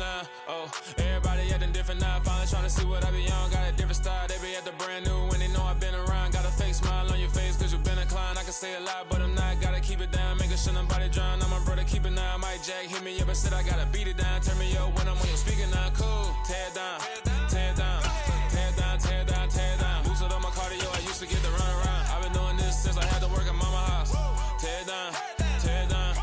now. Oh, everybody acting different now. Finally trying to see what I be on. Got a different style, they be at the brand new when they know I've been around. Got a fake smile on your face cause you've been inclined. I can say a lot, but I'm not. Gotta keep it down, making sure nobody drown. I'm my brother, keep it now. Mike Jack hit me up and said I gotta beat it down. Turn me up when I'm on your speaker now. Cool, tear it down, tear it down, tear it down, tear it down, tear it down. Lose it on my cardio, I used to get the run around. I've been doing this since I had to work at mama house. Tear it down, tear it down,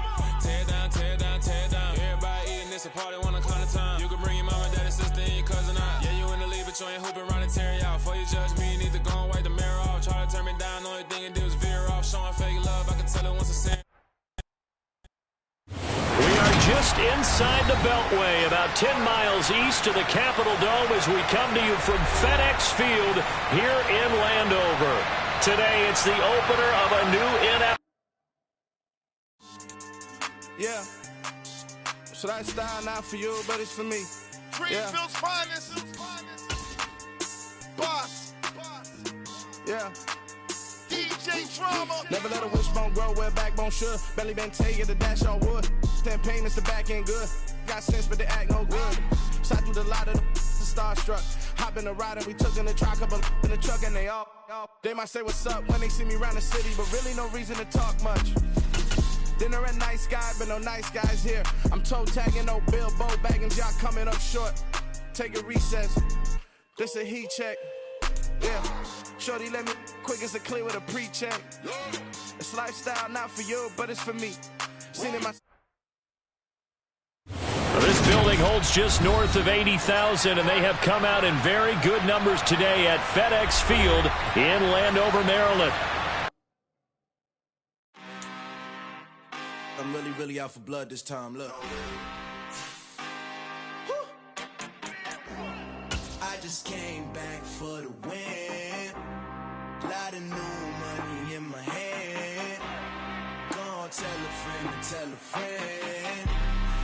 tear it down, tear it down, tear it down. Everybody eating this a party, wanna climb the time. You can bring your mama, daddy, sister, and your cousin out. Yeah, you in the lead, but you ain't hooping around and tear you out. Before you judge me, you need to go and wipe the mirror off. Try to turn me down, the only thing it did was veer off. Showing fake love, I can tell it once I see. We are just inside the Beltway, about 10 miles east of the Capitol Dome as we come to you from FedEx Field here in Landover. Today, it's the opener of a new NFL. Yeah. So that style not for you, but it's for me. Greenfield's finest. Boss. Yeah. DJ Drama. Never let a wishbone grow where a backbone should. Belly been tell you the dash on wood. Then payments the back end good. Got sense, but they act no good. Shot through the lot of the starstruck. Hop in the ride and we took in the truck, up in the truck and they all. They might say what's up when they see me around the city, but really no reason to talk much. Dinner at nice guy, but no nice guys here. I'm toe tagging, no Bilbo bagging, y'all coming up short. Take a recess. This a heat check. Yeah. Shorty let me quick as a clear with a pre-check. It's lifestyle not for you, but it's for me. Seen in my. This building holds just north of 80,000, and they have come out in very good numbers today at FedEx Field in Landover, Maryland. I'm really out for blood this time, look. I just came back for the win. Lot of new money in my hand. Gonna tell a friend to tell a friend.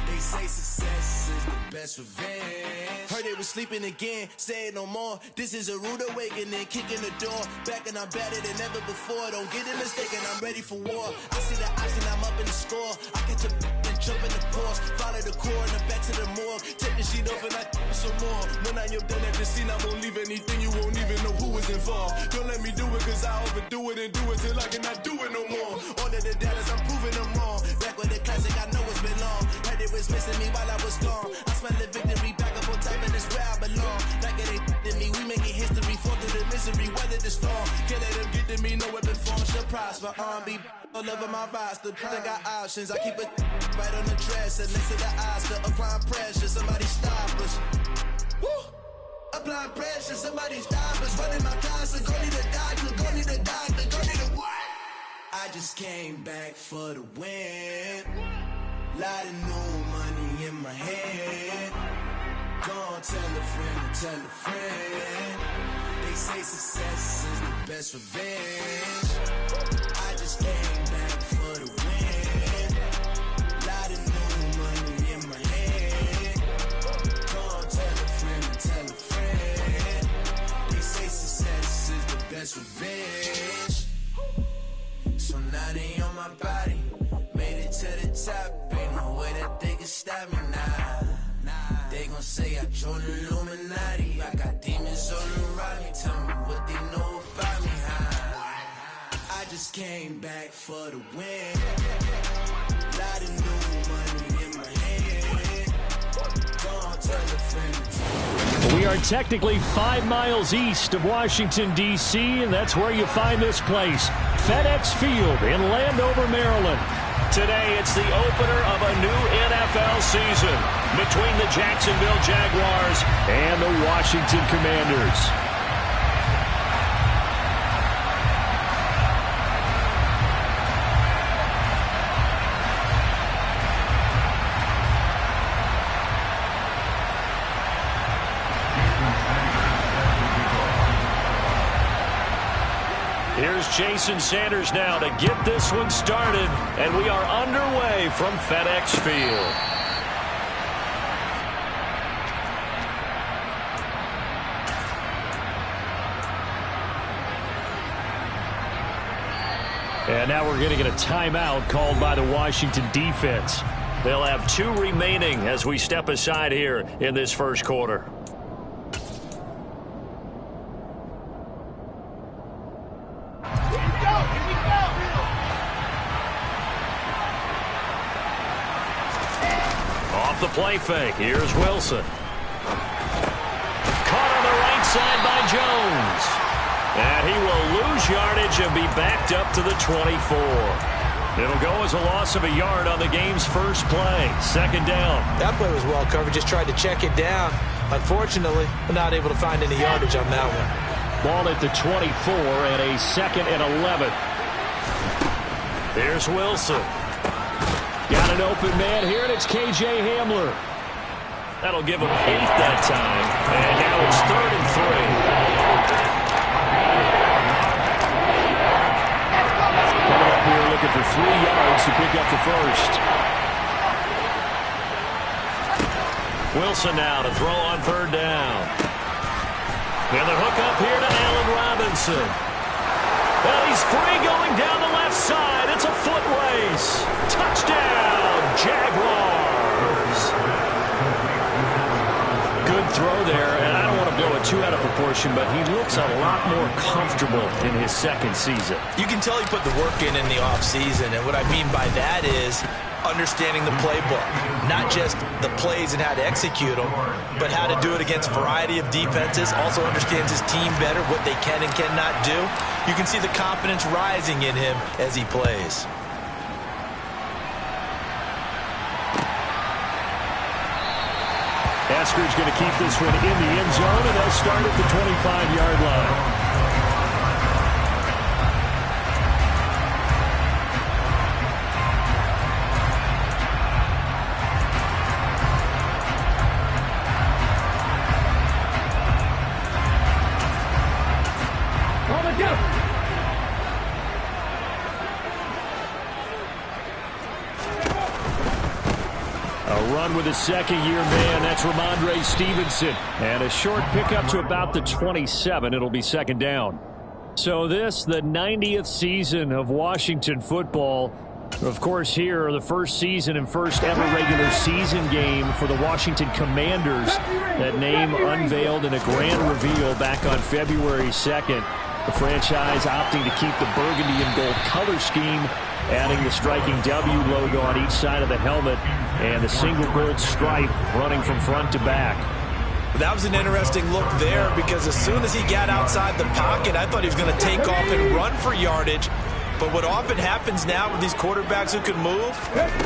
They say success is the best revenge. Heard they was sleeping again, say it no more. This is a rude awakening, kicking the door. Back and I'm better than ever before. Don't get it mistaken, I'm ready for war. I see the option, I'm up in the score. I catch a and jump in the course. Follow the core and then back to the morgue. Take the sheet off and I some more. When I am done at the scene, I won't leave anything. You won't even know who was involved. Don't let me do it, cause I overdo it and do it till I cannot do it no more. All of the doubters, I'm proving them wrong. Back with the classic, I know it's been long. Heard it was missing me while I was gone. I smell the victory, back up on time, and it's where I belong. Like it ain't to me, we making history. Fall through the misery, weather the storm. Can't let them get to me, no weapon form should prosper. R&B all over my roster. I got options, I keep it right on the dresser. Next to the Oscar, applying pressure, somebody stop us. Woo! Applying pressure, somebody stop us. Running my concert, go need a doctor, go need a doctor, go need a what? I just came back for the win. Lot of new money in my hand. Gonna tell a friend to tell a friend. They say success is the best revenge. I just came back for the win. Lot of new money in my hand. Gonna tell a friend to tell a friend. They say success is the best revenge. So now they on my body. Made it to the top, ain't no way that they can stop me now. They gon' say I joined the Illuminati. I got demons all around me, tell me what they know about me, huh? I just came back for the win. Lot of new money in my hand. Gonna tell a friend. We are technically 5 miles east of Washington, D.C., and that's where you find this place, FedEx Field in Landover, Maryland. Today, it's the opener of a new NFL season between the Jacksonville Jaguars and the Washington Commanders. Here's Jason Sanders now to get this one started, and we are underway from FedEx Field. And now we're going to get a timeout called by the Washington defense. They'll have 2 remaining as we step aside here in this first quarter. Off the play fake. Here's Wilson. Caught on the right side by Jones. And he will lose yardage and be backed up to the 24. It'll go as a loss of a yard on the game's first play. Second down. That play was well covered. Just tried to check it down. Unfortunately, we're not able to find any yardage on that one. Ball at the 24 and a 2nd and 11. Here's Wilson. Got an open man here, and it's K.J. Hamler. That'll give him 8 that time. And now it's 3rd and 3. Coming up here looking for 3 yards to pick up the first. Wilson now to throw on 3rd down. And the hook up here to Allen Robinson. Well, he's free going down the left side. It's a foot race. Touchdown, Jaguars. Good throw there, and I don't want to blow it too out of proportion, but he looks a lot more comfortable in his second season. You can tell he put the work in the offseason, and what I mean by that is understanding the playbook. Not just the plays and how to execute them, but how to do it against a variety of defenses. Also understands his team better, what they can and cannot do. You can see the confidence rising in him as he plays. Asker's going to keep this one in the end zone, and they'll start at the 25-yard line. With a second-year man, that's Ramondre Stevenson. And a short pickup to about the 27. It'll be 2nd down. So this, the 90th season of Washington football. Of course, here, the first season and first ever regular season game for the Washington Commanders. That name unveiled in a grand reveal back on February 2nd. The franchise opting to keep the burgundy and gold color scheme, adding the striking W logo on each side of the helmet and the single gold stripe running from front to back. That was an interesting look there because as soon as he got outside the pocket, I thought he was going to take off and run for yardage. But what often happens now with these quarterbacks who can move,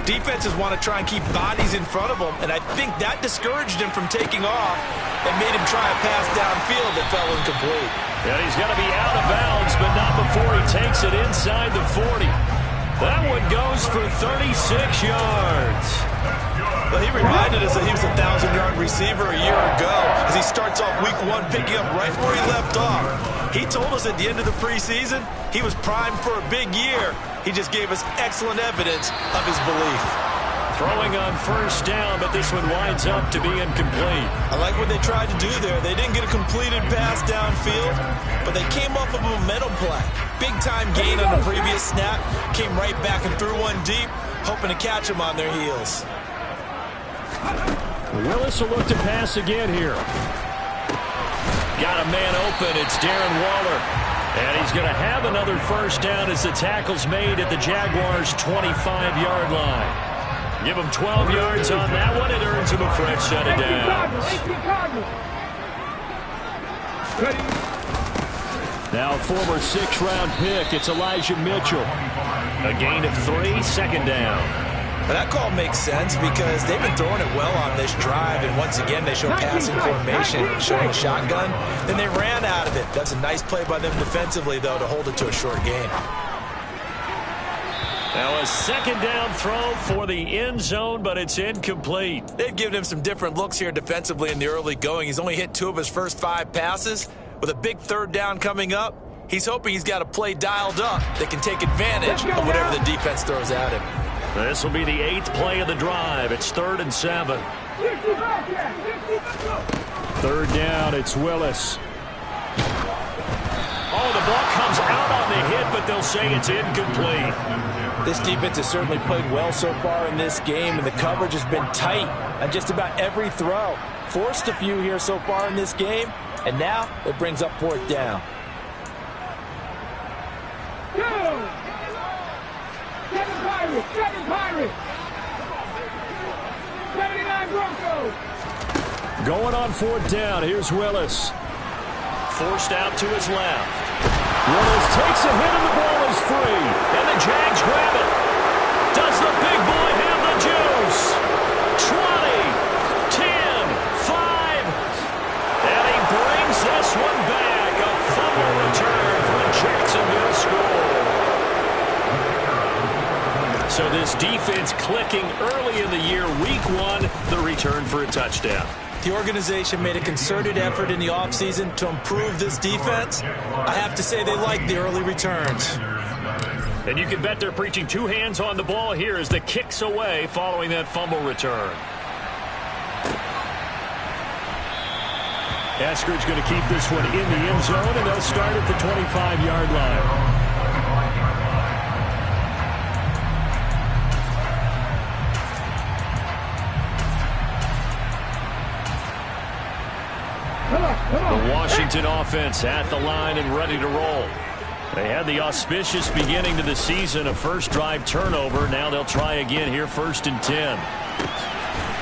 defenses want to try and keep bodies in front of them, and I think that discouraged him from taking off and made him try a pass downfield that fell incomplete. And he's going to be out of bounds, but not before he takes it inside the 40. That one goes for 36 yards. Well, he reminded us that he was a 1,000-yard receiver a year ago as he starts off week 1 picking up right where he left off. He told us at the end of the preseason he was primed for a big year. He just gave us excellent evidence of his belief. Throwing on 1st down, but this one winds up to be incomplete. I like what they tried to do there. They didn't get a completed pass downfield, but they came off of a momentum play. Big-time gain on the previous snap, came right back and threw one deep, hoping to catch them on their heels. Willis will look to pass again here. Got a man open. It's Darren Waller. And he's going to have another 1st down as the tackle's made at the Jaguars' 25-yard line. Give him 12 yards on that one. It earns him a fresh set of downs. Now former 6th-round pick, it's Elijah Mitchell. A gain of 3, 2nd down. But that call makes sense because they've been throwing it well on this drive, and once again they show passing formation, showing a shotgun. Then they ran out of it. That's a nice play by them defensively, though, to hold it to a short gain. Now a 2nd down throw for the end zone, but it's incomplete. They've given him some different looks here defensively in the early going. He's only hit 2 of his first 5 passes. With a big 3rd down coming up, he's hoping he's got a play dialed up that can take advantage of whatever the defense throws at him. This will be the 8th play of the drive. It's 3rd and 7. 3rd down, it's Willis. Oh, the ball comes out on the hit, but they'll say it's incomplete. This defense has certainly played well so far in this game, and the coverage has been tight on just about every throw. Forced a few here so far in this game, and now it brings up 4th down. 7 Pirates! 79 Broncos! Going on 4th down. Here's Willis. Forced out to his left. Willis takes a hit and the ball is free. And the Jags grab it. Does the big boy have the juice? 20, 10, 5. And he brings this one back. A fumble return for the Jacksonville score. So this defense clicking early in the year. Week 1, the return for a touchdown. The organization made a concerted effort in the offseason to improve this defense. I have to say they like the early returns. And you can bet they're preaching 2 hands on the ball here as the kick's away following that fumble return. Eskridge going to keep this one in the end zone, and they'll start at the 25-yard line. The Washington offense at the line and ready to roll. They had the auspicious beginning to the season, a first drive turnover. Now they'll try again here, 1st and 10.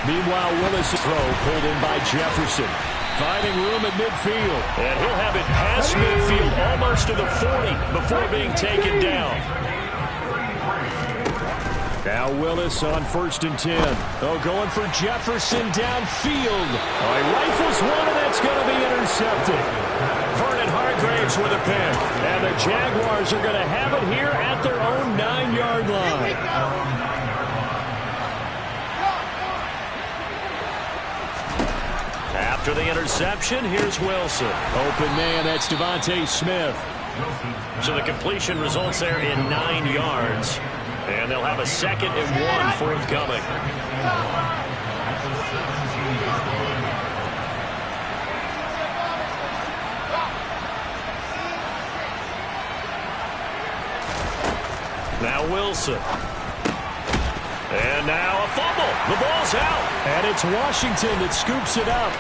Meanwhile, Willis' throw pulled in by Jefferson. Finding room at midfield. And he'll have it past midfield almost to the 40 before being taken down. Now Willis on 1st and 10. Oh, going for Jefferson downfield. Oh, he rifles one, and that's going to be intercepted. Vernon Hargraves with a pick. And the Jaguars are going to have it here at their own 9-yard line. After the interception, here's Wilson. Open man, that's Devontae Smith. So the completion results there in 9 yards. And they'll have a 2nd and 1 forthcoming. Now Wilson. And now a fumble. The ball's out. And it's Washington that scoops it up.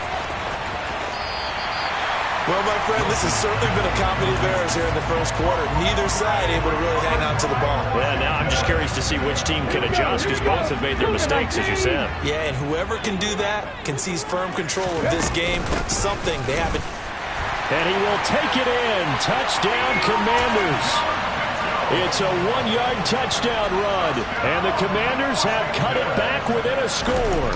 Well, my friend, this has certainly been a comedy of errors here in the first quarter. Neither side able to really hang on to the ball. Yeah, now I'm just curious to see which team can adjust, because both have made their mistakes, as you said. Yeah, and whoever can do that can seize firm control of this game. Something they haven't. And he will take it in. Touchdown, Commanders. It's a 1-yard touchdown run. And the Commanders have cut it back within a score.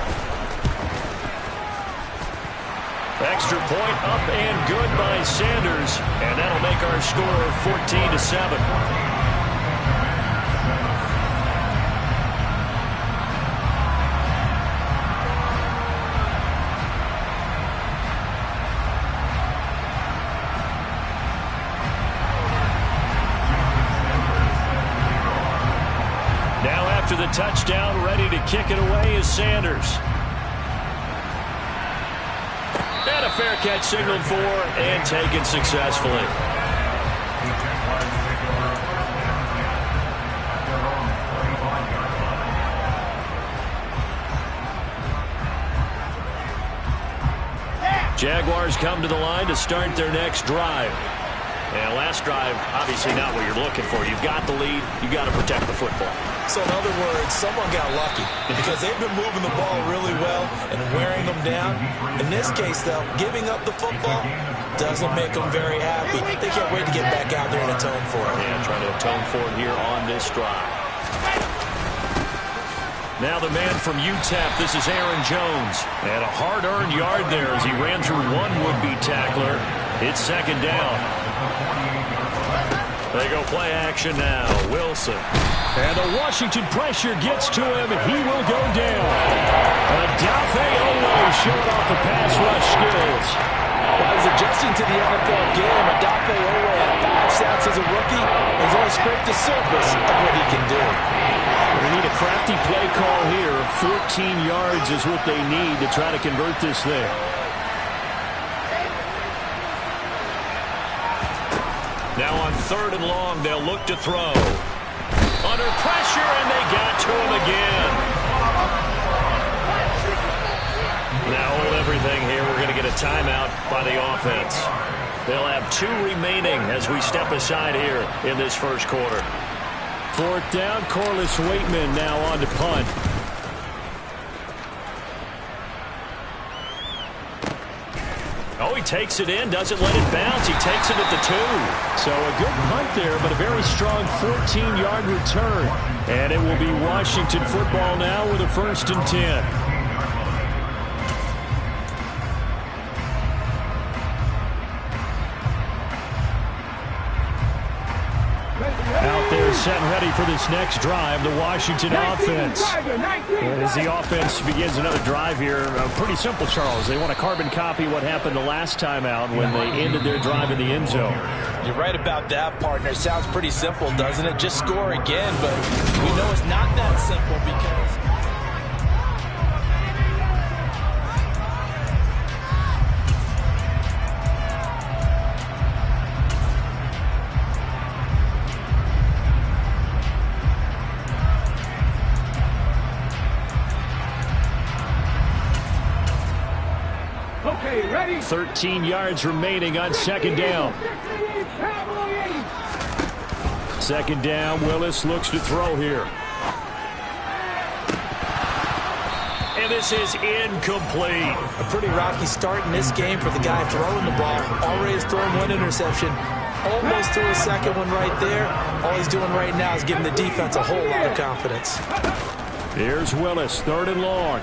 Extra point up and good by Sanders. And that'll make our score 14-7. Now after the touchdown, ready to kick it away is Sanders. And a fair catch signaled for and taken successfully. Jaguars come to the line to start their next drive. And last drive, obviously not what you're looking for. You've got the lead. You've got to protect the football. So in other words, someone got lucky because they've been moving the ball really well and wearing them down. In this case, though, giving up the football doesn't make them very happy. They can't wait to get back out there and atone for it. Yeah, trying to atone for it here on this drive. Now the man from UTEP, this is Aaron Jones. And a hard-earned yard there as he ran through one would-be tackler. It's second down. They go play action now. Wilson. And the Washington pressure gets to him. He will go down. Adafe Oweh showing off the pass rush skills. While he's adjusting to the NFL game, Adafe Oweh had 5 sacks as a rookie. He's only scraped the surface of what he can do. They need a crafty play call here. 14 yards is what they need to try to convert this thing. Now on 3rd and long, they'll look to throw. Under pressure, timeout by the offense. They'll have 2 remaining as we step aside here in this first quarter. 4th down, Corliss Waitman now on to punt. Oh, he takes it in, doesn't let it bounce. He takes it at the 2. So a good punt there, but a very strong 14-yard return. And it will be Washington football now with a 1st and 10. Out there set and ready for this next drive, the Washington offense. And as the offense begins another drive here, pretty simple, Charles. They want to carbon copy what happened the last time out when they ended their drive in the end zone. You're right about that, partner. Sounds pretty simple, doesn't it? Just score again, but we know it's not that simple because... Okay, ready? 13 yards remaining on 2nd down. 2nd down, Willis looks to throw here. And this is incomplete. A pretty rocky start in this game for the guy throwing the ball. Already has thrown 1 interception. Almost threw a 2nd one right there. All he's doing right now is giving the defense a whole lot of confidence. Here's Willis, 3rd and long.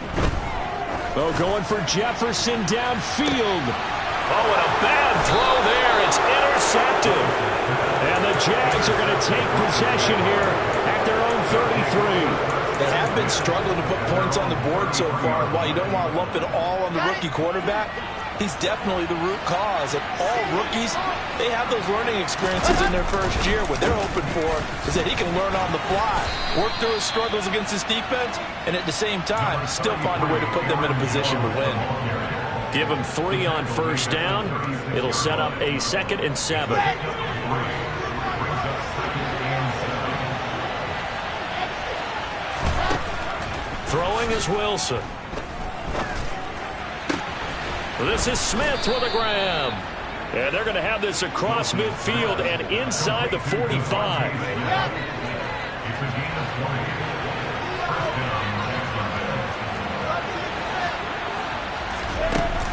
Oh, going for Jefferson downfield. Oh, and a bad throw there. It's intercepted. And the Jags are going to take possession here at their own 33. They have been struggling to put points on the board so far. While you don't want to lump it all on the rookie quarterback, he's definitely the root cause. And all rookies, they have those learning experiences in their first year. What they're hoping for is that he can learn on the fly, work through his struggles against his defense, and at the same time, still find a way to put them in a position to win. Give him 3 on 1st down. It'll set up a 2nd and 7. Throwing is Wilson. This is Smith with a grab. And they're going to have this across midfield and inside the 45.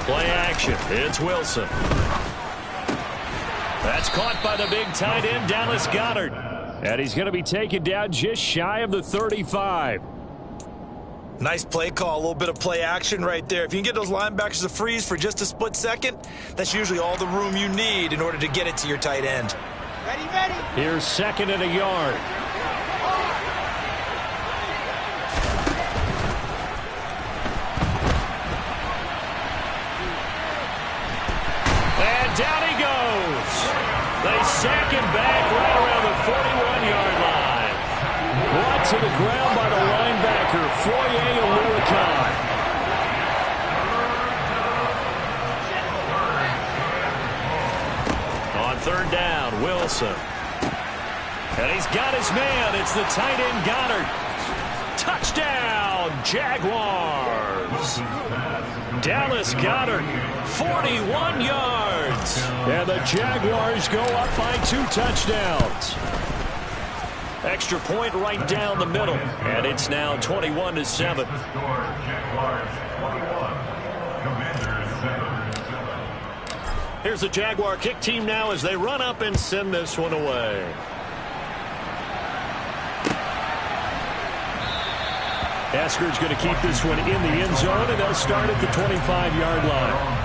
Play action. It's Wilson. That's caught by the big tight end, Dallas Goedert. And he's going to be taken down just shy of the 35. Nice play call, a little bit of play action right there. If you can get those linebackers to freeze for just a split second, that's usually all the room you need in order to get it to your tight end. Ready, ready. Here's 2nd and a yard. And down he goes. They sack him back right around the 41-yard line. Brought to the ground by the linebacker, Foye Oluokun. On 3rd down, Wilson. And he's got his man. It's the tight end, Goedert. Touchdown, Jaguars. Dallas Goedert, 41 yards. And the Jaguars go up by 2 touchdowns. Extra point right down the middle. And it's now 21-7. Here's the Jaguar kick team now as they run up and send this one away. Esker's going to keep this one in the end zone, and they'll start at the 25-yard line.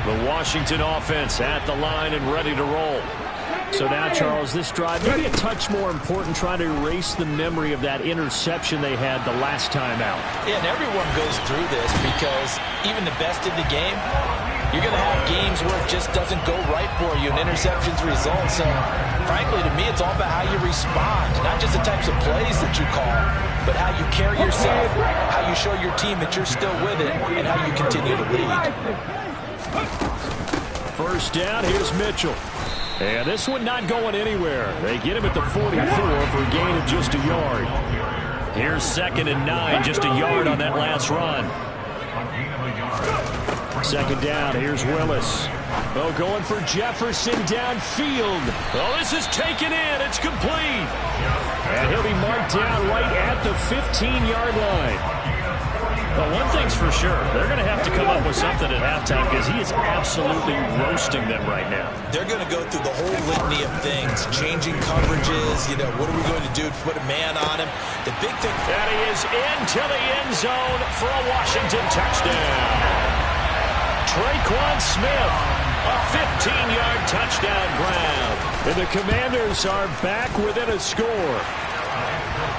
The Washington offense at the line and ready to roll. So now, Charles, this drive maybe a touch more important, trying to erase the memory of that interception they had the last time out. Yeah, and everyone goes through this because even the best in the game, you're going to have games where it just doesn't go right for you and interceptions result. So, frankly, to me, it's all about how you respond, not just the types of plays that you call, but how you carry yourself, how you show your team that you're still with it, and how you continue to lead. 1st down, here's Mitchell. And this one not going anywhere. They get him at the 44 for a gain of just a yard. Here's 2nd and 9, just a yard on that last run. 2nd down, here's Willis. Oh, going for Jefferson downfield. Oh, this is taken in. It's complete. And he'll be marked down right at the 15-yard line. Well, one thing's for sure. They're going to have to come up with something at halftime because he is absolutely roasting them right now. They're going to go through the whole litany of things, changing coverages. You know, what are we going to do to put a man on him? The big thing. And he is into the end zone for a Washington touchdown. Traquan Smith, a 15-yard touchdown grab. And the Commanders are back within a score.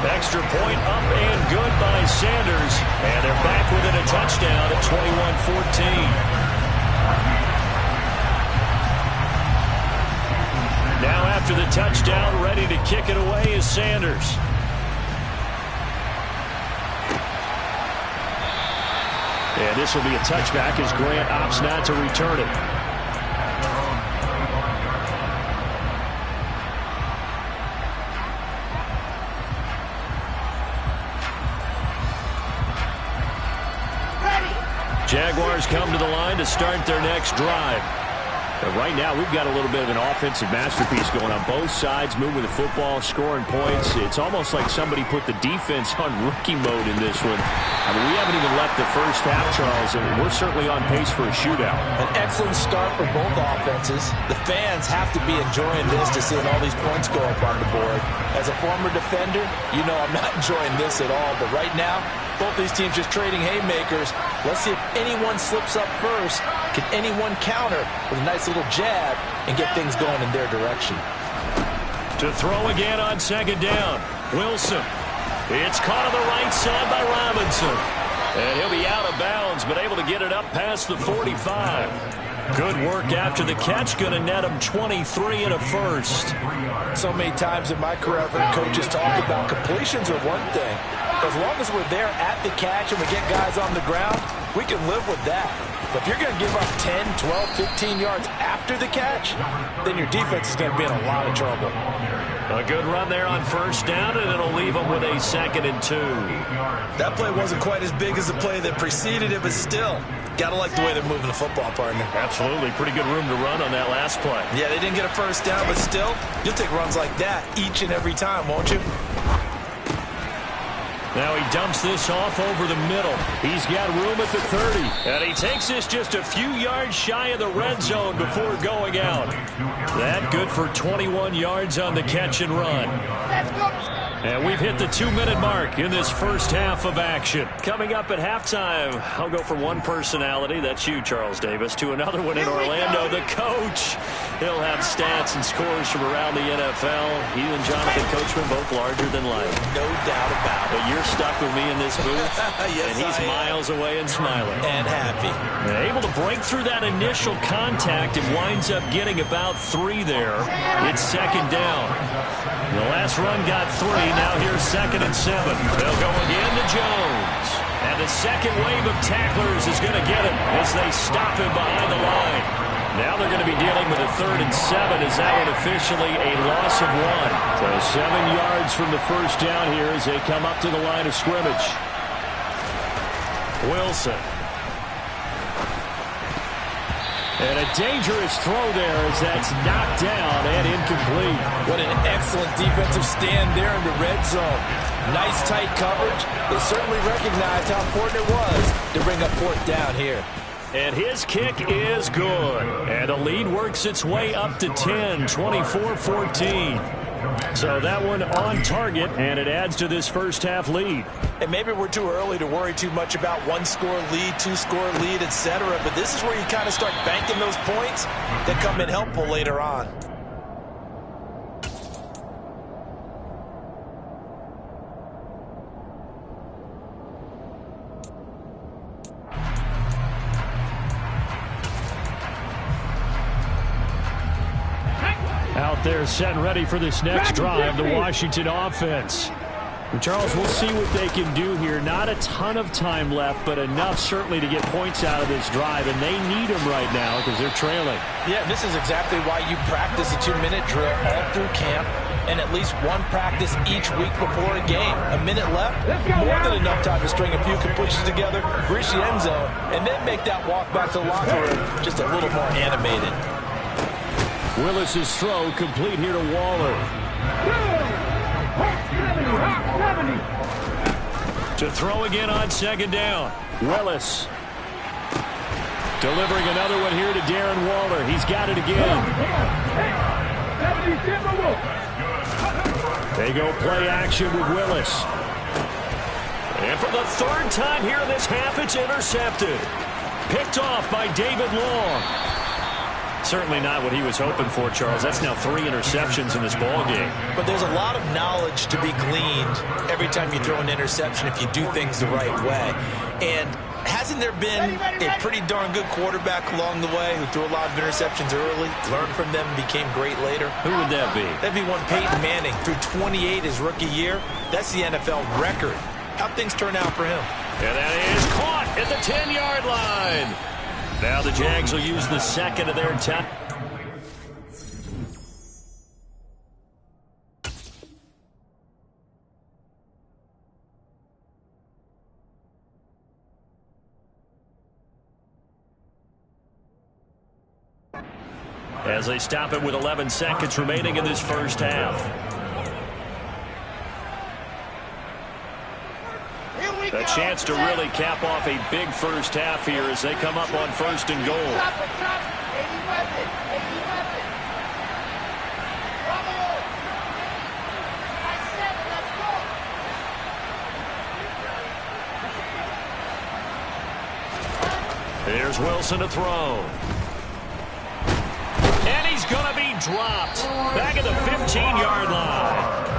Extra point up and good by Sanders. And they're back within a touchdown at 21-14. Now after the touchdown, ready to kick it away is Sanders. And this will be a touchback as Grant opts not to return it. Jaguars come to the line to start their next drive. But right now, we've got a little bit of an offensive masterpiece going on both sides, moving the football, scoring points. It's almost like somebody put the defense on rookie mode in this one. I mean, we haven't even left the first half, Charles, and we're certainly on pace for a shootout. An excellent start for both offenses. The fans have to be enjoying this to seeing all these points go up on the board. As a former defender, you know I'm not enjoying this at all. But right now, both these teams just trading haymakers. Let's see if anyone slips up first. Can anyone counter with a nice little jab and get things going in their direction? To throw again on 2nd down. Wilson. It's caught on the right side by Robinson. And he'll be out of bounds, but able to get it up past the 45. Good work after the catch. Going to net him 23 and a first. So many times in my career, I've heard coaches talk about completions are one thing. As long as we're there at the catch and we get guys on the ground, we can live with that. But if you're going to give up 10, 12, 15 yards after the catch, then your defense is going to be in a lot of trouble. A good run there on 1st down, and it'll leave them with a 2nd and 2. That play wasn't quite as big as the play that preceded it, but still, got to like the way they're moving the football, partner. Absolutely. Pretty good room to run on that last play. Yeah, they didn't get a 1st down, but still, you'll take runs like that each and every time, won't you? Now he dumps this off over the middle. He's got room at the 30. And he takes this just a few yards shy of the red zone before going out. That good for 21 yards on the catch and run. Let's go. And we've hit the 2-minute mark in this first half of action. Coming up at halftime, I'll go from one personality, that's you, Charles Davis, to another one in Orlando, the coach. He'll have stats and scores from around the NFL. He and Jonathan Coachman both larger than life. No doubt about it. But you're stuck with me in this booth, yes, and he's miles away and smiling. And happy. And able to break through that initial contact and winds up getting about 3 there. It's 2nd down. The last run got 3. Now here's 2nd and 7. They'll go again to Jones. And the second wave of tacklers is going to get him as they stop him behind the line. Now they're going to be dealing with a 3rd and 7 as that one officially a loss of 1. So 7 yards from the 1st down here as they come up to the line of scrimmage. Wilson. And a dangerous throw there as that's knocked down and incomplete. What an excellent defensive stand there in the red zone. Nice tight coverage. They certainly recognized how important it was to bring up 4th down here. And his kick is good. And the lead works its way up to 10, 24-14. So that one on target, and it adds to this first half lead. And maybe we're too early to worry too much about 1-score lead, 2-score lead, etc. But this is where you kind of start banking those points that come in helpful later on. Out there set and ready for this next drive, the Washington offense. Charles, we'll see what they can do here. Not a ton of time left, but enough certainly to get points out of this drive, and they need them right now because they're trailing. Yeah, this is exactly why you practice a 2-minute drill all through camp and at least one practice each week before a game. A minute left, more than enough time to string a few pushes together, reach the end zone, and then make that walk back to the locker room just a little more animated. Willis's throw complete here to Waller. To throw again on second down. Willis. Delivering another one here to Darren Waller. He's got it again. They go play action with Willis. And for the third time here in this half, it's intercepted. Picked off by David Long. Certainly not what he was hoping for, Charles. That's now 3 interceptions in this ball game. But there's a lot of knowledge to be gleaned every time you throw an interception if you do things the right way. And hasn't there been a pretty darn good quarterback along the way who threw a lot of interceptions early, learned from them, and became great later? Who would that be? That'd be one Peyton Manning. Threw 28 his rookie year. That's the NFL record. How'd things turn out for him? And that is caught at the 10-yard line. Now the Jags will use the second of their time. As they stop it with 11 seconds remaining in this first half. A chance to really cap off a big first half here as they come up on 1st and goal. Here's Wilson to throw. And he's going to be dropped back at the 15-yard line.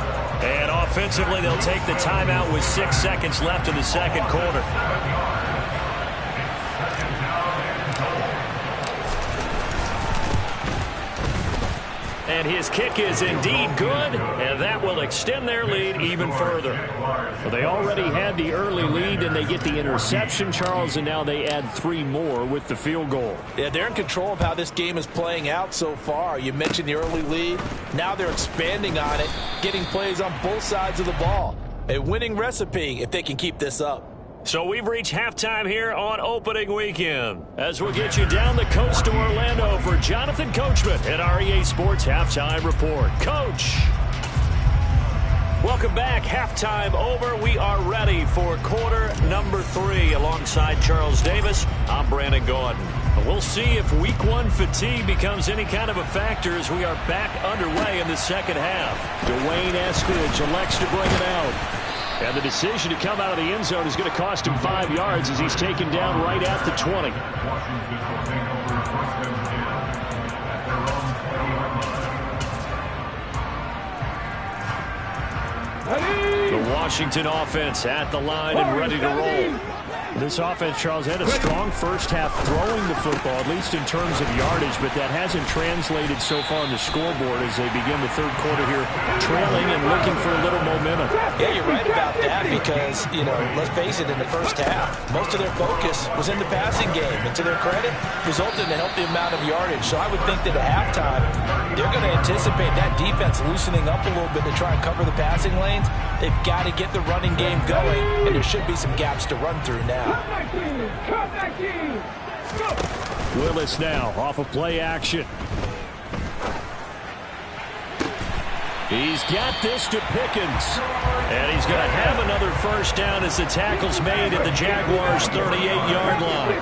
And offensively, they'll take the timeout with 6 seconds left in the second quarter. And his kick is indeed good, and that will extend their lead even further. Well, they already had the early lead, and they get the interception, Charles, and now they add 3 more with the field goal. Yeah, they're in control of how this game is playing out so far. You mentioned the early lead. Now they're expanding on it, getting plays on both sides of the ball. A winning recipe if they can keep this up. So we've reached halftime here on opening weekend. As we'll get you down the coast to Orlando for Jonathan Coachman at our EA Sports Halftime Report. Coach! Welcome back. Halftime over. We are ready for quarter number 3 alongside Charles Davis. I'm Brandon Gaudin. We'll see if week 1 fatigue becomes any kind of a factor as we are back underway in the second half. Dwayne Eskridge elects to bring it out. And the decision to come out of the end zone is going to cost him 5 yards as he's taken down right at the 20. The Washington offense at the line and ready to roll. This offense, Charles, had a strong first half throwing the football, at least in terms of yardage, but that hasn't translated so far on the scoreboard as they begin the third quarter here, trailing and looking for a little momentum. Yeah, you're right about that because, let's face it, in the first half, most of their focus was in the passing game. And to their credit, resulted in a healthy amount of yardage. So I would think that at halftime, they're going to anticipate that defense loosening up a little bit to try and cover the passing lanes. They've got to get the running game going, and there should be some gaps to run through now. Willis now off of play action. He's got this to Pickens. And he's going to have another first down as the tackle's made at the Jaguars' 38-yard line.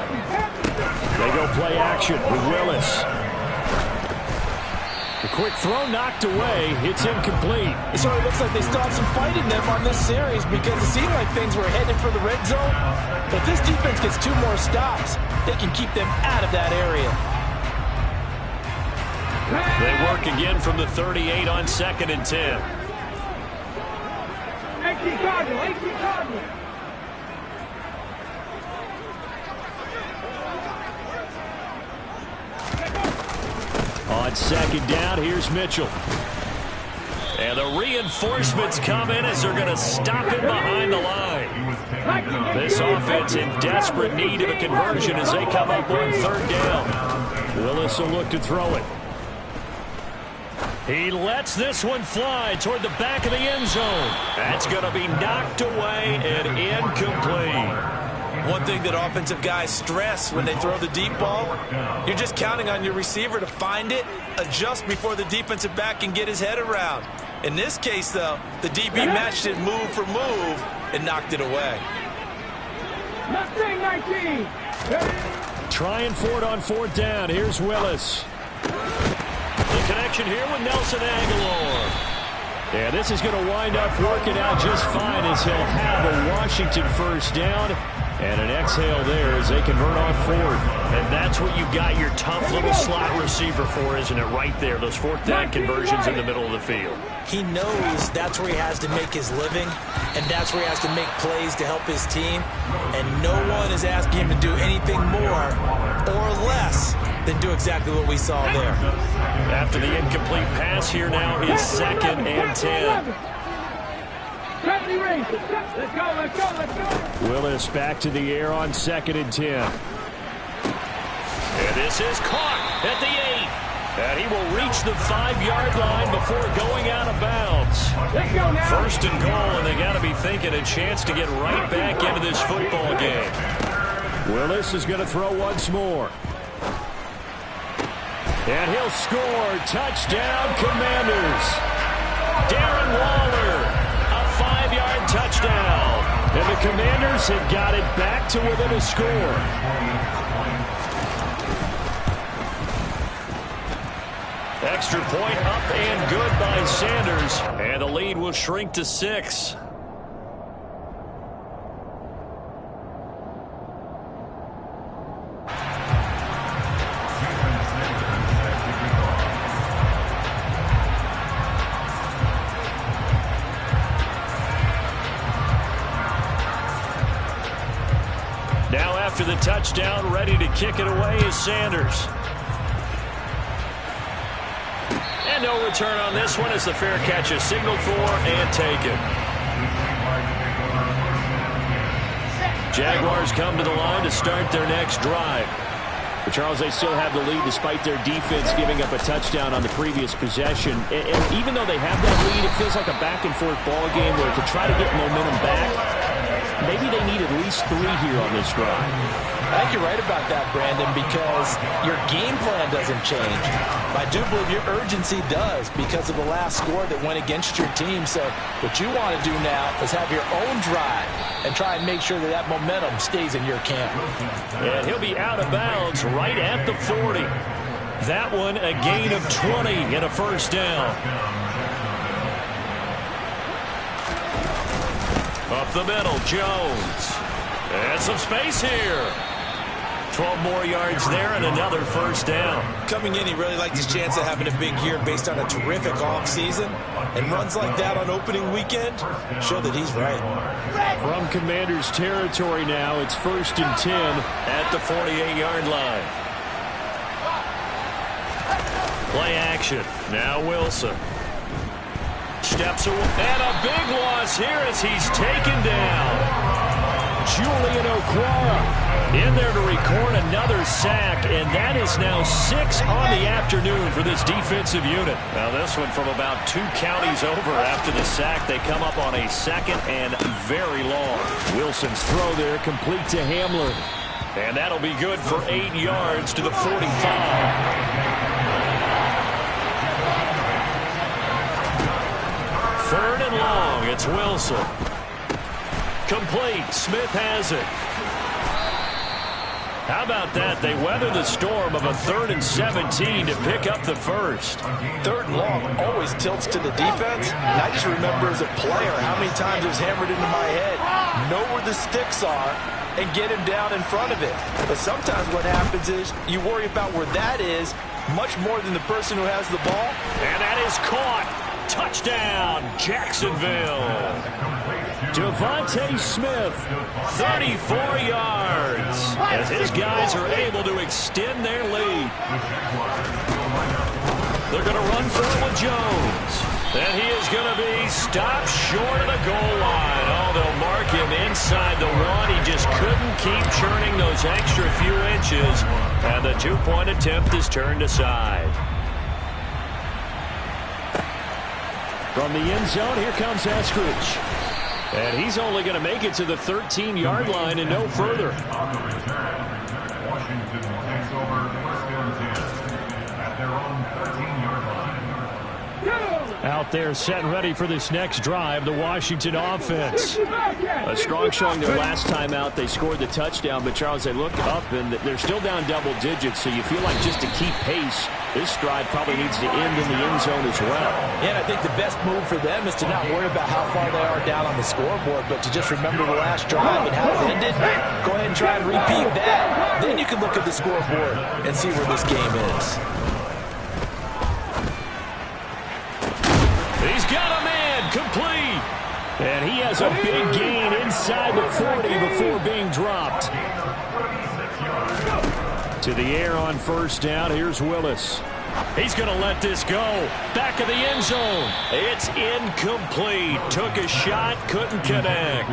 They go play action with Willis. The quick throw knocked away. It's incomplete. It sort of looks like they still have some fight in them on this series because it seemed like things were headed for the red zone. But if this defense gets 2 more stops, they can keep them out of that area. They work again from the 38 on 2nd and 10. On 2nd down, here's Mitchell. And the reinforcements come in as they're going to stop him behind the line. This offense in desperate need of a conversion as they come up on third down. Willis will look to throw it. He lets this one fly toward the back of the end zone. That's going to be knocked away and incomplete. One thing that offensive guys stress when they throw the deep ball, you're just counting on your receiver to find it, adjust before the defensive back can get his head around. In this case, though, the DB matched it move for move and knocked it away. Trying for it on fourth down. Here's Willis. The connection here with Nelson Aguilar. Yeah, this is going to wind up working out just fine as he'll have a Washington first down. And an exhale there as they convert on fourth. And that's what you got your tough little slot receiver for, isn't it? Right there, those fourth down conversions in the middle of the field. He knows that's where he has to make his living, and that's where he has to make plays to help his team. And no one is asking him to do anything more or less than do exactly what we saw there. After the incomplete pass, here now is 2nd and 10. Let's go, let's go, let's go. Willis back to the air on 2nd and 10. And this is caught at the 8. And he will reach the 5-yard line before going out of bounds. Let's go now. First and goal, and they got to be thinking a chance to get right back into this football game. Willis is going to throw once more. And he'll score. Touchdown, Commanders. Darren Waller. 5-yard touchdown. And the Commanders have got it back to within a score. Extra point up and good by Sanders. And the lead will shrink to 6. Now after the touchdown, ready to kick it away is Sanders. And no return on this one as the fair catch is signaled for and taken. Jaguars come to the line to start their next drive. But Charles, they still have the lead despite their defense giving up a touchdown on the previous possession. And even though they have that lead, it feels like a back-and-forth ball game where to try to get momentum back, maybe they need at least 3 here on this drive. I think you're right about that, Brandon, because your game plan doesn't change. I do believe your urgency does because of the last score that went against your team. So what you want to do now is have your own drive and try and make sure that that momentum stays in your camp. And he'll be out of bounds right at the 40. That one a gain of 20 and a first down. Up the middle, Jones. And some space here. 12 more yards there and another first down. Coming in, he really liked his chance of having a big year based on a terrific offseason. And runs like that on opening weekend show that he's right. From Commanders territory now, it's 1st and 10 at the 48-yard line. Play action. Now Wilson. Steps away. And a big loss here as he's taken down. Julian Okwara in there to record another sack, and that is now 6 on the afternoon for this defensive unit. Now this one from about 2 counties over after the sack. They come up on a 2nd and very long. Wilson's throw there complete to Hamlin. And that'll be good for 8 yards to the 45. 3rd and long. It's Wilson. Complete. Smith has it. How about that? They weather the storm of a 3rd and 17 to pick up the first. 3rd and long always tilts to the defense. And I just remember as a player how many times it was hammered into my head. Know where the sticks are and get him down in front of it. But sometimes what happens is you worry about where that is much more than the person who has the ball. And that is caught. Touchdown, Jacksonville. Devontae Smith, 34 yards, as his guys are able to extend their lead. They're going to run for it with Jones. And And he is going to be stopped short of the goal line. Oh, they'll mark him inside the one. He just couldn't keep churning those extra few inches. And the two-point attempt is turned aside. From the end zone, here comes Eskridge. And he's only going to make it to the 13-yard line and no further. On the return, Washington takes over first and 10 at their own 13-yard line. Out there set and ready for this next drive, the Washington offense. A strong showing their last time out. They scored the touchdown, but Charles, they look up and they're still down double digits, so you feel like just to keep pace, this drive probably needs to end in the end zone as well. Yeah, and I think the best move for them is to not worry about how far they are down on the scoreboard, but to just remember the last drive and how it ended. Go ahead and try and repeat that. Then you can look at the scoreboard and see where this game is. He's got a man, complete. And he has a big gain inside the 40 before being dropped. To the air on first down, here's Willis. He's going to let this go. Back of the end zone. It's incomplete. Took a shot, couldn't connect.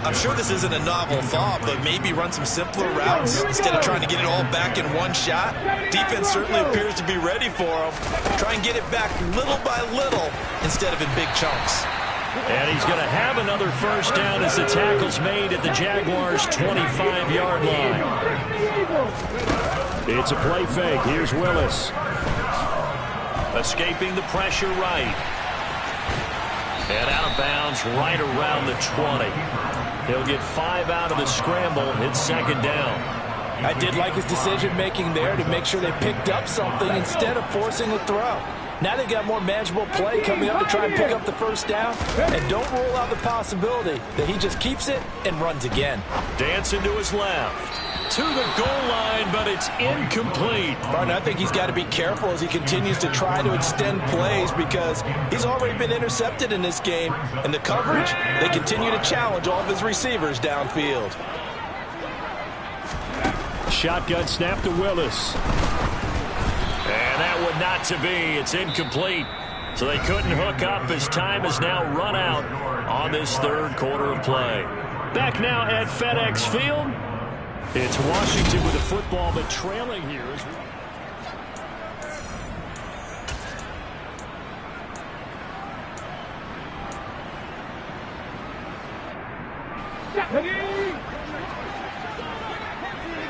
I'm sure this isn't a novel thought, but maybe run some simpler routes instead of trying to get it all back in one shot. Defense certainly appears to be ready for him. Try and get it back little by little instead of in big chunks. And he's going to have another first down as the tackle's made at the Jaguars' 25-yard line. It's a play fake. Here's Willis. Escaping the pressure right. And out of bounds right around the 20. He'll get 5 out of the scramble. It's second down. I did like his decision-making there to make sure they picked up something instead of forcing a throw. Now they've got more manageable play coming up to try and pick up the first down. And don't rule out the possibility that he just keeps it and runs again. Dancing to his left. To the goal line, but it's incomplete. Martin, I think he's got to be careful as he continues to try to extend plays because he's already been intercepted in this game. And the coverage, they continue to challenge all of his receivers downfield. Shotgun snap to Willis. And that would not to be. It's incomplete. So they couldn't hook up as time has now run out on this third quarter of play. Back now at FedEx Field. It's Washington with the football, but trailing here.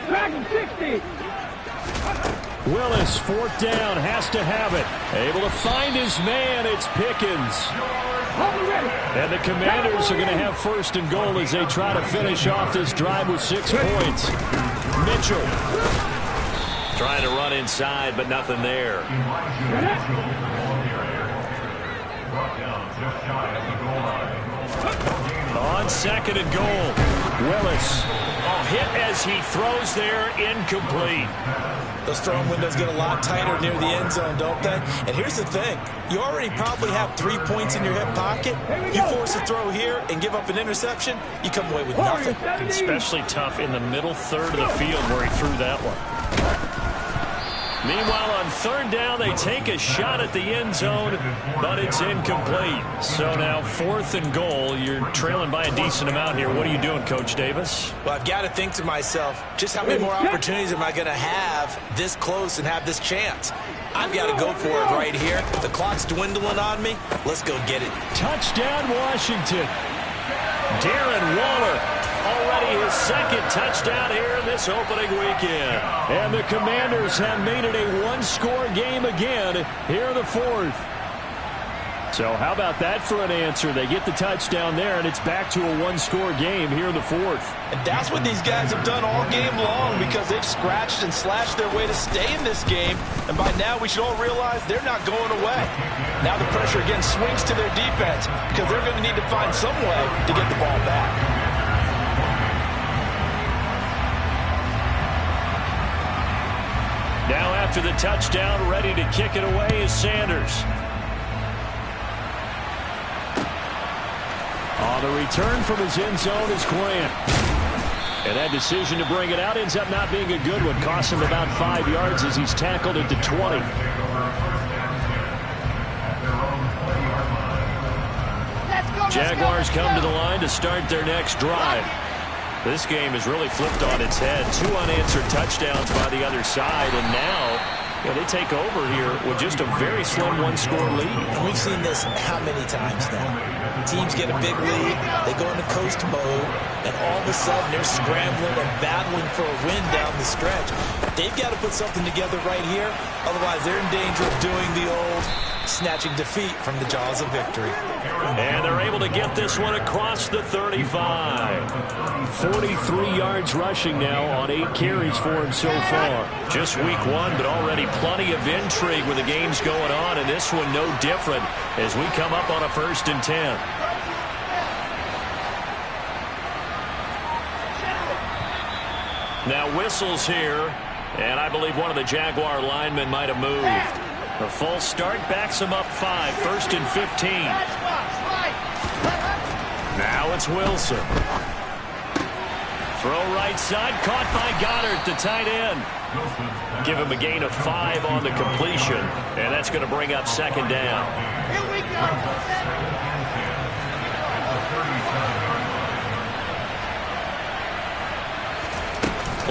Back in 60. Willis, fourth down, has to have it. Able to find his man. It's Pickens. And the Commanders are going to have first and goal as they try to finish off this drive with 6 points. Mitchell trying to run inside, but nothing there. On second and goal, Willis. Hit as he throws there, incomplete. Those throwing windows get a lot tighter near the end zone, don't they? And here's the thing. You already probably have 3 points in your hip pocket. You force a throw here and give up an interception, you come away with nothing. Especially tough in the middle third of the field where he threw that one. Meanwhile, on third down, they take a shot at the end zone, but it's incomplete. So now fourth and goal. You're trailing by a decent amount here. What are you doing, Coach Davis? Well, I've got to think to myself, just how many more opportunities am I going to have this close and have this chance? I've got to go for it right here. The clock's dwindling on me. Let's go get it. Touchdown, Washington. Darren Waller. Already his second touchdown here in this opening weekend. And the Commanders have made it a one-score game again here in the fourth. So how about that for an answer? They get the touchdown there, and it's back to a one-score game here in the fourth. And that's what these guys have done all game long because they've scratched and slashed their way to stay in this game. And by now, we should all realize they're not going away. Now the pressure again swings to their defense because they're going to need to find some way to get the ball back. Now after the touchdown, ready to kick it away is Sanders. On the return from his end zone is Grant. And that decision to bring it out ends up not being a good one. Costs him about 5 yards as he's tackled at the 20. Jaguars come to the line to start their next drive. This game is really flipped on its head. 2 unanswered touchdowns by the other side, and now they take over here with just a very slim 1-score lead. And we've seen this how many times now? Teams get a big lead, they go into coast mode, and all of a sudden they're scrambling and battling for a win down the stretch. They've got to put something together right here, otherwise they're in danger of doing the old snatching defeat from the jaws of victory. And they're able to get this one across the 35. 43 yards rushing now on 8 carries for him so far. Just week 1, but already plenty of intrigue with the games going on, and this one no different as we come up on a 1st and 10. Now whistles here, and I believe one of the Jaguar linemen might have moved. A full start backs him up 5, 1st and 15. Now it's Wilson. Throw right side, caught by Goddard, the tight end. Give him a gain of 5 on the completion, and that's going to bring up 2nd down. Here we go.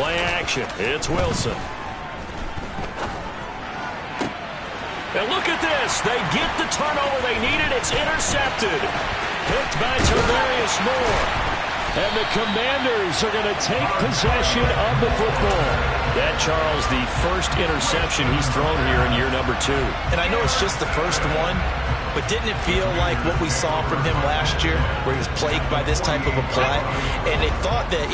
Play action. It's Wilson. And look at this. They get the turnover they needed. It's intercepted. Picked by Tavarius Moore. And the Commanders are going to take possession of the football. That, Charles, the first interception he's thrown here in year number 2. And I know it's just the first one, but didn't it feel like what we saw from him last year, where he was plagued by this type of a play? And they thought that,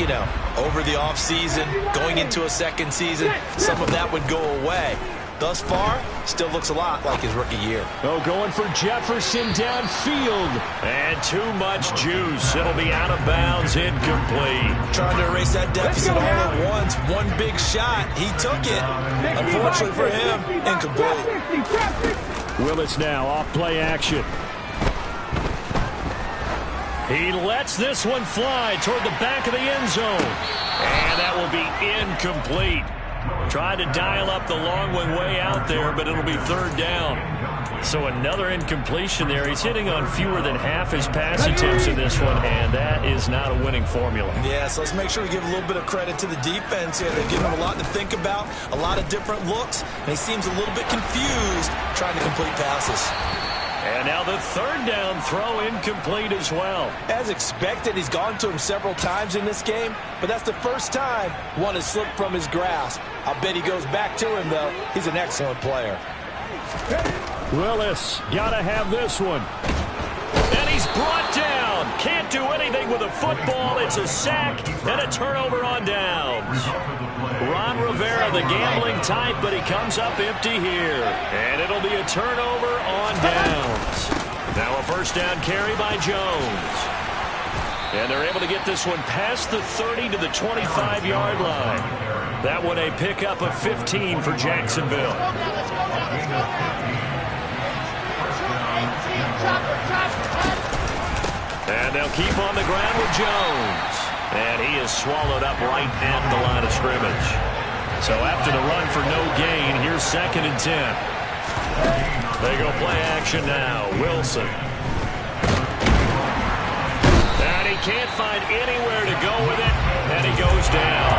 over the offseason, going into a second season, some of that would go away. Thus far, still looks a lot like his rookie year. Oh, going for Jefferson downfield. And too much juice. It'll be out of bounds, incomplete. Trying to erase that deficit all at once. One big shot. He took it. Unfortunately for him, incomplete. Willis now off play action. He lets this one fly toward the back of the end zone. And that will be incomplete. Tried to dial up the long one way out there, but it'll be 3rd down. So another incompletion there. He's hitting on fewer than half his pass attempts in this one, and that is not a winning formula. Yeah, so let's make sure we give a little bit of credit to the defense here. They've given him a lot to think about, a lot of different looks, and he seems a little bit confused trying to complete passes. And now the 3rd down throw incomplete as well. As expected, he's gone to him several times in this game, but that's the first time one has slipped from his grasp. I'll bet he goes back to him, though. He's an excellent player. Willis, gotta have this one. And he's brought down. Can't do anything with a football. It's a sack and a turnover on downs. Ron Rivera, the gambling type, but he comes up empty here. And it'll be a turnover on downs. Now a 1st down carry by Jones. And they're able to get this one past the 30 to the 25-yard line. That one a pickup of 15 for Jacksonville. And they'll keep on the ground with Jones. And he is swallowed up right at the line of scrimmage. So after the run for no gain, here's 2nd and 10. They go play action now. Wilson. And he can't find anywhere to go with it. And he goes down.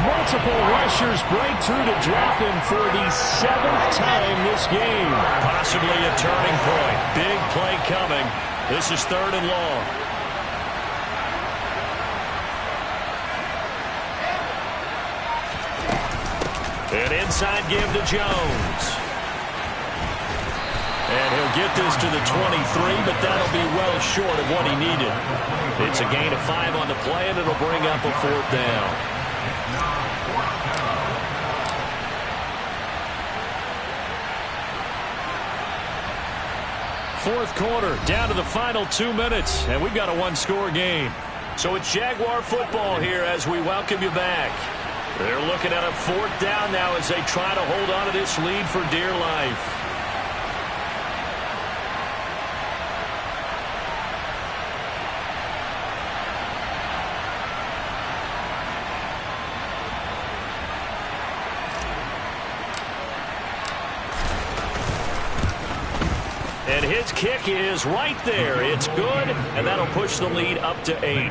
Multiple rushers break through to drop him for the 7th time this game. Possibly a turning point. Big play coming. This is 3rd and long. An inside give to Jones. And he'll get this to the 23, but that'll be well short of what he needed. It's a gain of 5 on the play, and it'll bring up a 4th down. Fourth quarter, down to the final 2 minutes, and we've got a 1-score game. So it's Jaguar football here as we welcome you back. They're looking at a 4th down now as they try to hold on to this lead for dear life. And his kick is right there. It's good, and that'll push the lead up to 8.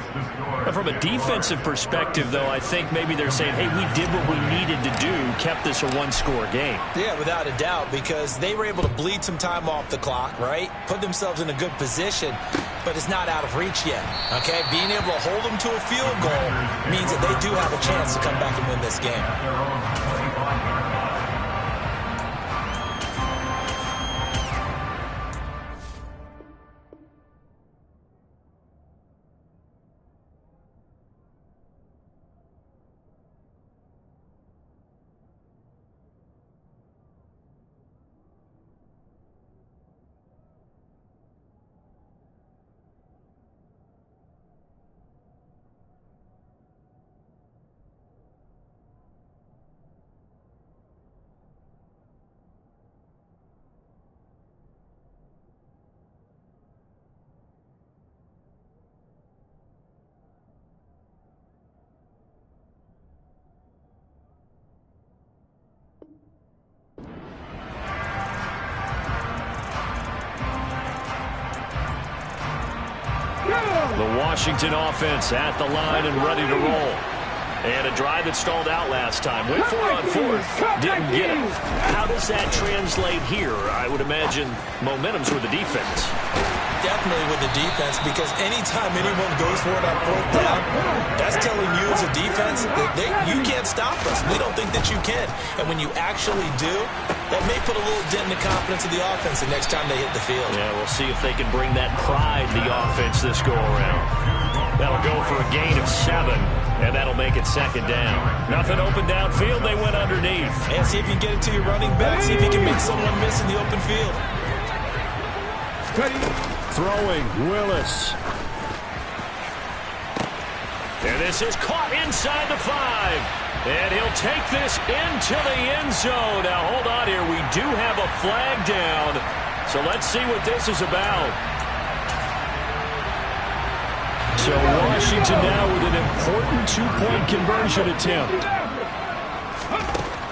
And from a defensive perspective, though, I think maybe they're saying, hey, we did what we needed to do, kept this a one-score game. Yeah, without a doubt, because they were able to bleed some time off the clock, right? Put themselves in a good position, but it's not out of reach yet, okay? Being able to hold them to a field goal means that they do have a chance to come back and win this game. The Washington offense at the line and ready to roll. And a drive that stalled out last time. Went for it on 4th. Didn't get it. How does that translate here? I would imagine momentum's with the defense. Definitely with the defense, because anytime anyone goes for it on 4th down, that's telling you as a defense that you can't stop us. We don't think that you can. And when you actually do, that may put a little dent in the confidence of the offense the next time they hit the field. Yeah, we'll see if they can bring that pride to the offense this go-around. That'll go for a gain of 7, and that'll make it 2nd down. Nothing open downfield, they went underneath. And see if you can get it to your running back, see if you can make someone miss in the open field. Throwing, Willis. And this is caught inside the 5. And he'll take this into the end zone. Now, hold on here. We do have a flag down. So let's see what this is about. So Washington now with an important 2-point conversion attempt.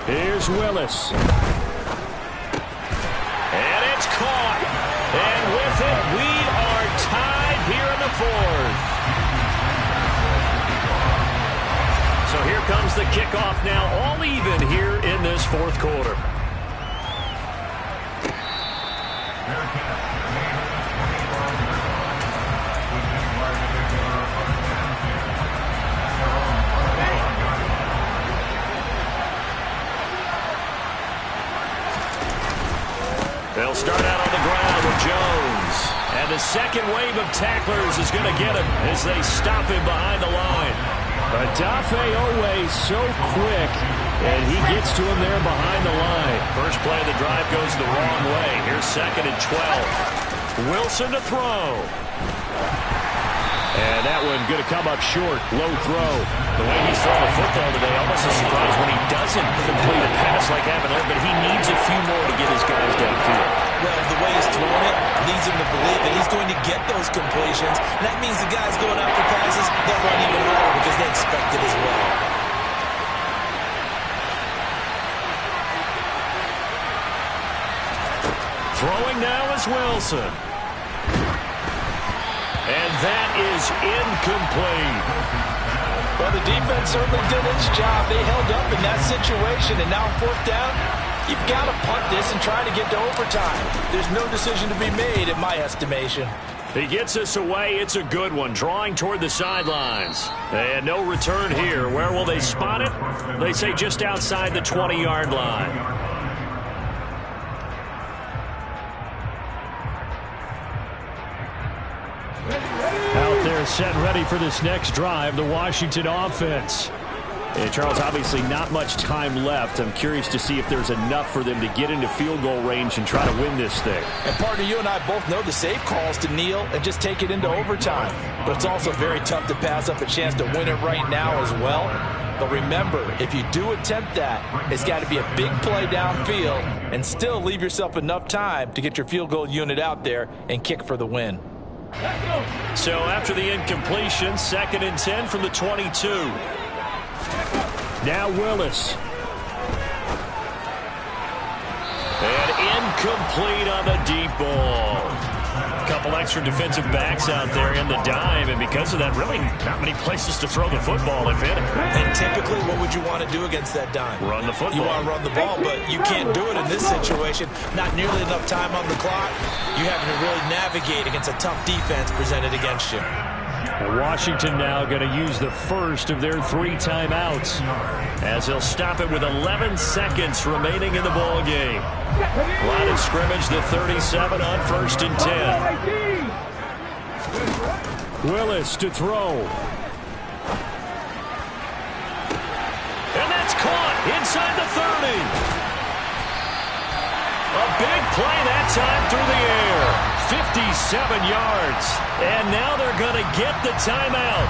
Here's Willis. And it's caught. And with it, we are tied here in the 4th. So here comes the kickoff now, all even here in this 4th quarter. They'll start out on the ground with Jones. And the second wave of tacklers is going to get him as they stop him behind the line. Adafe always so quick, and he gets to him there behind the line. First play of the drive goes the wrong way. Here's 2nd and 12. Wilson to throw. And that one going to come up short. Low throw. The way he's throwing the football today, almost a surprise when he doesn't complete a pass like having there, but he needs a few more to get his guys downfield. Well, the way he's throwing it leads him to believe that he's going to get those completions. And that means the guys going out for passes, they'll run even harder because they expect it as well. Throwing now is Wilson. And that is incomplete. Well, the defense certainly did its job. They held up in that situation, and now 4th down, you've got to punt this and try to get to overtime. There's no decision to be made, in my estimation. He gets us away. It's a good one, drawing toward the sidelines. And no return here. Where will they spot it? They say just outside the 20-yard line. Out there set ready for this next drive, the Washington offense. And Charles, obviously not much time left. I'm curious to see if there's enough for them to get into field goal range and try to win this thing. And partner, you and I both know the safe calls to kneel and just take it into overtime. But it's also very tough to pass up a chance to win it right now as well. But remember, if you do attempt that, it's got to be a big play downfield and still leave yourself enough time to get your field goal unit out there and kick for the win. So after the incompletion, 2nd and 10 from the 22. Now Willis. And incomplete on the deep ball. extra defensive backs out there in the dime, and because of that, really not many places to throw the football, if any. And typically, what would you want to do against that dime? Run the football. You want to run the ball, but you can't do it in this situation. Not nearly enough time on the clock. You having to really navigate against a tough defense presented against you. Washington now going to use the first of their 3 timeouts as they'll stop it with 11 seconds remaining in the ball game. Line of scrimmage, the 37 on 1st and 10. Willis to throw. And that's caught inside the 30. A big play that time through the air. 57 yards. And now they're going to get the timeout.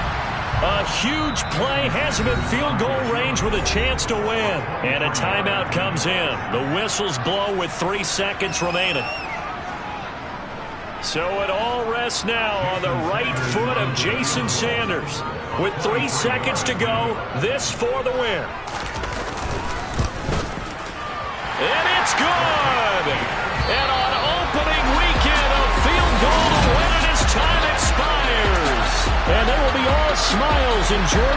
A huge play has him in field goal range with a chance to win. And a timeout comes in. The whistles blow with 3 seconds remaining. So it all rests now on the right foot of Jason Sanders. With 3 seconds to go, this for the win. And it's good! And on opening weekend, a field goal to win it as time expires. And there will be all smiles in George